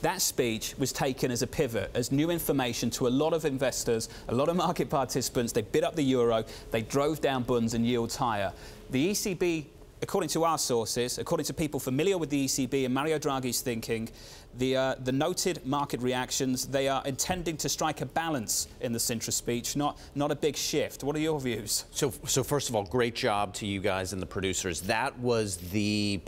that speech was taken as a pivot, as new information to a lot of investors, a lot of market participants. They bid up the euro, they drove down bonds and yields higher. The ECB, according to our sources, according to people familiar with the ECB and Mario Draghi's thinking, the noted market reactions, they are intending to strike a balance in the Sintra speech, not a big shift. What are your views? So first of all, great job to you guys and the producers. That was the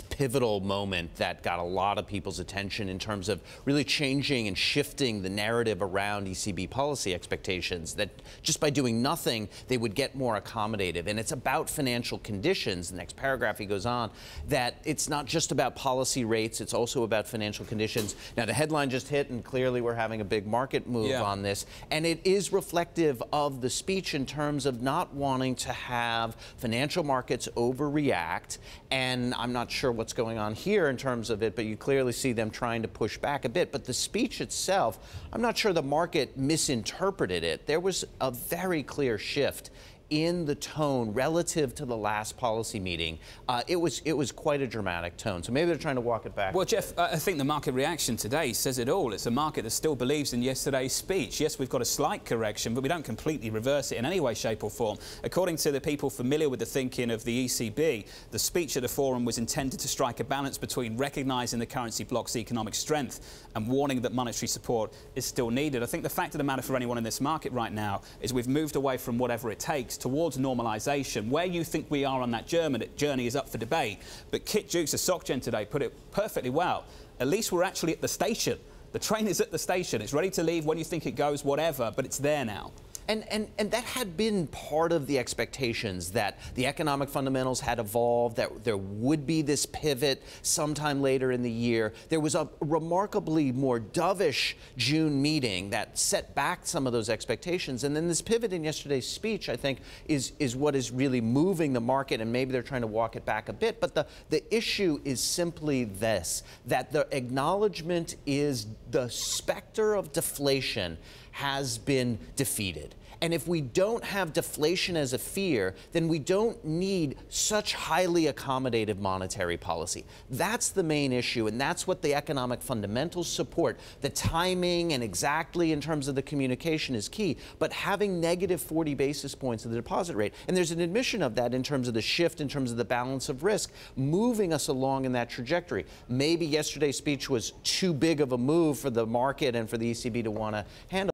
pivotal moment that got a lot of people's attention in terms of really changing and shifting the narrative around ECB policy expectations, that just by doing nothing, they would get more accommodative. And it's about financial conditions. The next paragraph, he goes on, that it's not just about policy rates, it's also about financial conditions. Now, the headline just hit, and clearly we're having a big market move on this. And it is reflective of the speech in terms of not wanting to have financial markets overreact. And I'm not sure what's going on here in terms of it, but you clearly see them trying to push back a bit. But the speech itself, I'm not sure the market misinterpreted it. There was a very clear shift in the tone relative to the last policy meeting. It was quite a dramatic tone. So maybe they're trying to walk it back. Well, Jeff, I think the market reaction today says it all. It's a market that still believes in yesterday's speech. Yes, we've got a slight correction, but we don't completely reverse it in any way, shape or form. According to the people familiar with the thinking of the ECB, the speech at the forum was intended to strike a balance between recognising the currency bloc's economic strength and warning that monetary support is still needed. I think the fact of the matter for anyone in this market right now is we've moved away from whatever it takes towards normalisation. Where you think we are on that journey is up for debate. But Kit Jukes of SocGen today put it perfectly well. At least we're actually at the station. The train is at the station. It's ready to leave when you think it goes, whatever, but it's there now. And that had been part of the expectations, that the economic fundamentals had evolved, that there would be this pivot sometime later in the year. There was a remarkably more dovish June meeting that set back some of those expectations. And then this pivot in yesterday's speech, I think, is what is really moving the market, and maybe they're trying to walk it back a bit. But the issue is simply this, that the acknowledgement is the specter of deflation has been defeated. And if we don't have deflation as a fear, then we don't need such highly accommodative monetary policy. That's the main issue, and that's what the economic fundamentals support. The timing and exactly in terms of the communication is key, but having negative 40 basis points of the deposit rate, and there's an admission of that in terms of the shift, in terms of the balance of risk, moving us along in that trajectory. Maybe yesterday's speech was too big of a move for the market and for the ECB to want to handle.